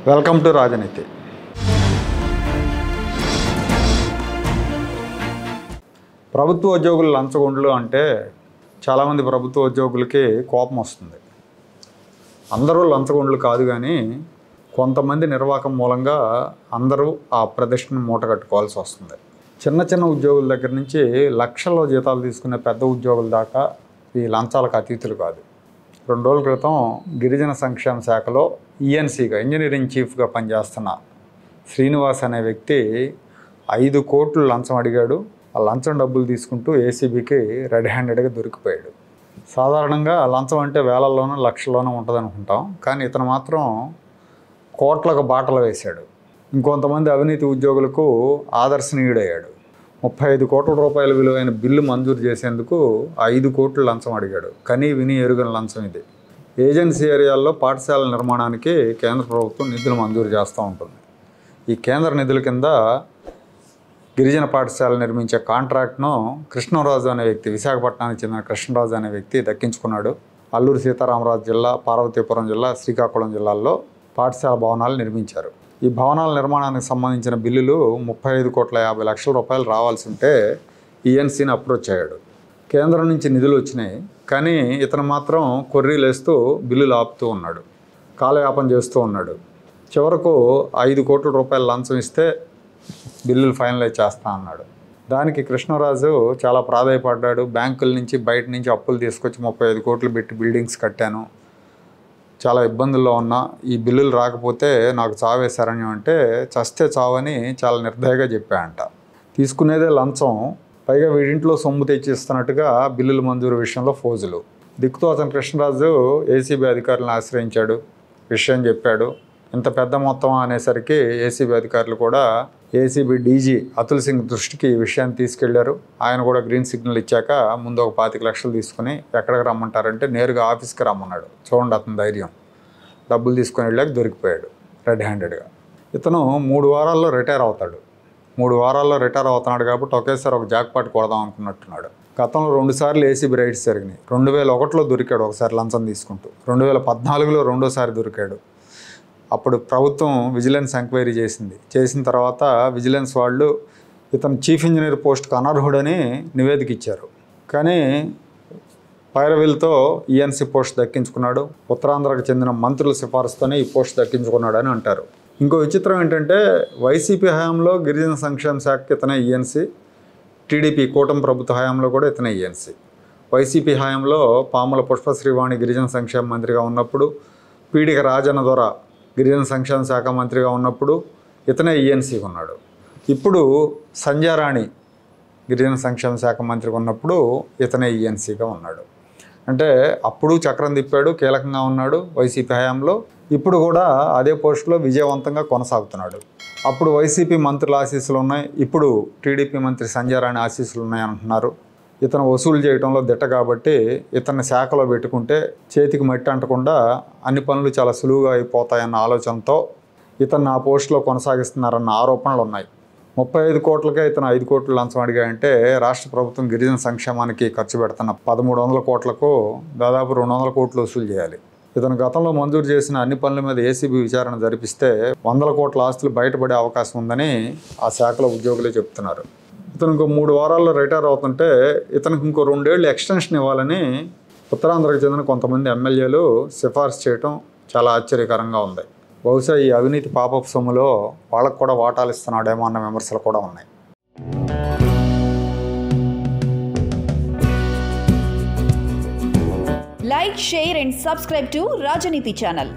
Welcome to రాజనీతి. ప్రభుత్వ ఉద్యోగులు లంచగొండ్లు అంటే చాలామంది ప్రభుత్వ ఉద్యోగులకి కోపం వస్తుంది. అందరూ లంచగొండ్లు కాదు, కానీ కొంతమంది నిర్వాహకం మూలంగా అందరూ ఆ ప్రదర్శన మూట కట్టుకోవాల్సి వస్తుంది. చిన్న చిన్న ఉద్యోగుల దగ్గర నుంచి లక్షల్లో జీతాలు తీసుకునే పెద్ద ఉద్యోగుల దాకా ఈ లంచాలకు అతీతులు కాదు. 2 రోజుల క్రితం గిరిజన సంక్షేమ శాఖలో ఈఎన్సీగా ఇంజనీరింగ్ చీఫ్గా పనిచేస్తున్న శ్రీనివాస్ అనే వ్యక్తి 5 కోట్లు లంచం అడిగాడు. ఆ లంచం డబ్బులు తీసుకుంటూ ఏసీబీకి రెడ్ హ్యాండెడ్గా దొరికిపోయాడు. సాధారణంగా లంచం అంటే వేలల్లోనూ లక్షల్లోనూ ఉంటుంది అనుకుంటాం, కానీ ఇతను మాత్రం కోట్లకు బాటలు వేశాడు. ఇంకొంతమంది అవినీతి ఉద్యోగులకు ఆదర్శనీయుడయ్యాడు. 35 కోట్ల రూపాయల విలువైన బిల్లు మంజూరు చేసేందుకు 5 కోట్లు లంచం అడిగాడు. కనీ విని ఎరుగని లంచం ఇది. ఏజెన్సీ ఏరియాల్లో పాఠశాల నిర్మాణానికి కేంద్ర ప్రభుత్వం నిధులు మంజూరు చేస్తూ ఉంటుంది. ఈ కేంద్ర నిధుల కింద గిరిజన పాఠశాల నిర్మించే కాంట్రాక్ట్ను కృష్ణరాజు అనే వ్యక్తి, విశాఖపట్నానికి చెందిన కృష్ణరాజు అనే వ్యక్తి దక్కించుకున్నాడు. అల్లూరు సీతారామరాజు జిల్లా, పార్వతీపురం జిల్లా, శ్రీకాకుళం జిల్లాల్లో పాఠశాల భవనాలు నిర్మించారు. ఈ భవనాల నిర్మాణానికి సంబంధించిన బిల్లులు 35,50,00,000 రూపాయలు రావాల్సి ఉంటే ఈఎన్సీని అప్రోచ్ అయ్యాడు. కేంద్రం నుంచి నిధులు వచ్చినాయి, కానీ ఇతను మాత్రం కొర్రీలేస్తూ బిల్లులు ఆపుతూ ఉన్నాడు, కాలయాపన చేస్తూ ఉన్నాడు. చివరకు 5 కోట్ల రూపాయలు లంచం ఇస్తే బిల్లులు ఫైనలైజ్ చేస్తా అన్నాడు. దానికి కృష్ణరాజు చాలా ప్రాధాయపడ్డాడు. బ్యాంకుల నుంచి బయట నుంచి అప్పులు తీసుకొచ్చి 35 కోట్లు పెట్టి బిల్డింగ్స్ కట్టాను, చాలా ఇబ్బందుల్లో ఉన్నా, ఈ బిల్లులు రాకపోతే నాకు చావే శరణ్యం అంటే చస్తే చావని చాలా నిర్దయగా చెప్పాడంట. తీసుకునేదే లంచం, పైగా వీడింట్లో సొమ్ము తెచ్చిస్తున్నట్టుగా బిల్లుల మంజూరు విషయంలో ఫోజులు. దిక్కుతోచని కృష్ణరాజు ఏసీబీ అధికారులను ఆశ్రయించాడు, విషయం చెప్పాడు. ఇంత పెద్ద మొత్తం అనేసరికి ఏసీబీ అధికారులు కూడా ఏసీబీ డీజీ అతుల్ సింగ్ దృష్టికి ఈ విషయాన్ని తీసుకెళ్లారు. ఆయన కూడా గ్రీన్ సిగ్నల్ ఇచ్చాక ముందు ఒక 25 లక్షలు తీసుకుని ఎక్కడికి రమ్మంటారంటే నేరుగా ఆఫీస్కి రమ్మన్నాడు. చూడండి అతని ధైర్యం. డబ్బులు తీసుకొని వెళ్ళాక దొరికిపోయాడు రెడ్ హ్యాండెడ్గా. ఇతను 3 వారాల్లో రిటైర్ అవుతాడు. 3 వారాల్లో రిటైర్ అవుతున్నాడు కాబట్టి ఒకేసారి ఒక జాక్పాట్ కొడదాం అనుకున్నట్టున్నాడు. గతంలో 2 సార్లు ఏసీబీ రైడ్స్ జరిగినాయి. 2001లో దొరికాడు ఒకసారి లంచం తీసుకుంటూ, 2014లో రెండోసారి దొరికాడు. అప్పుడు ప్రభుత్వం విజిలెన్స్ ఎంక్వైరీ చేసిన తర్వాత విజిలెన్స్ వాళ్ళు ఇతను చీఫ్ ఇంజనీర్ పోస్ట్కి అనర్హుడని నివేదిక ఇచ్చారు. కానీ పైరవీలతో ఈఎన్సీ పోస్ట్ దక్కించుకున్నాడు. ఉత్తరాంధ్రకు చెందిన మంత్రుల సిఫారసుతోనే ఈ పోస్ట్ దక్కించుకున్నాడని అంటారు. ఇంకో విచిత్రం ఏంటంటే వైసీపీ హయాంలో గిరిజన సంక్షేమ శాఖకి ఇతనే ఈఎన్సీ, టీడీపీ కూటమి ప్రభుత్వ హయాంలో కూడా ఇతనే ఈఎన్సీ. వైసీపీ హయాంలో పాముల పుష్పశ్రీవాణి గిరిజన సంక్షేమ మంత్రిగా ఉన్నప్పుడు, పీడిక రాజన్న ద్వారా గిరిజన సంక్షేమ శాఖ మంత్రిగా ఉన్నప్పుడు ఇతనే ఈఎన్సీగా ఉన్నాడు. ఇప్పుడు సంధ్యారాణి గిరిజన సంక్షేమ శాఖ మంత్రిగా ఉన్నప్పుడు ఇతనే ఈఎన్సీగా ఉన్నాడు. అంటే అప్పుడు చక్రం తిప్పాడు, కీలకంగా ఉన్నాడు వైసీపీ హయాంలో. ఇప్పుడు కూడా అదే పోస్టులో విజయవంతంగా కొనసాగుతున్నాడు. అప్పుడు వైసీపీ మంత్రుల ఆశీస్సులు ఉన్నాయి, ఇప్పుడు టీడీపీ మంత్రి సంధ్యారాణి ఆశీస్సులు ఉన్నాయి అంటున్నారు. ఇతను వసూలు చేయడంలో దిట్ట కాబట్టి ఇతన్ని శాఖలో పెట్టుకుంటే చేతికి మట్టి అంటకుండా అన్ని పనులు చాలా సులువుగా అయిపోతాయన్న ఆలోచనతో ఇతన్ని ఆ పోస్టులో కొనసాగిస్తున్నారన్న ఆరోపణలు ఉన్నాయి. 35 కోట్లకే ఇతను 5 కోట్లు లంచం అడిగాయంటే రాష్ట్ర ప్రభుత్వం గిరిజన సంక్షేమానికి ఖర్చు పెడుతున్న 1300 కోట్లకు దాదాపు 200 కోట్లు వసూలు చేయాలి. ఇతను గతంలో మంజూరు చేసిన అన్ని పనుల మీద ఏసీబీ విచారణ జరిపిస్తే 100 కోట్ల ఆస్తులు బయటపడే అవకాశం ఉందని ఆ శాఖలో ఉద్యోగులే చెప్తున్నారు. ఇతను ఇంకో 3 వారాల్లో రిటైర్ అవుతుంటే ఇతనికి ఇంకో 2 ఏళ్ళు ఎక్స్టెన్షన్ ఇవ్వాలని ఉత్తరాంధ్రకు చెందిన కొంతమంది ఎమ్మెల్యేలు సిఫార్సు చేయడం చాలా ఆశ్చర్యకరంగా ఉంది. బహుశా ఈ అవినీతి పాపపు సొమ్ములో వాళ్ళకు కూడా వాటాలు ఇస్తున్నాడేమో అన్న విమర్శలు కూడా ఉన్నాయి. Like, share and subscribe to Rajaniti channel.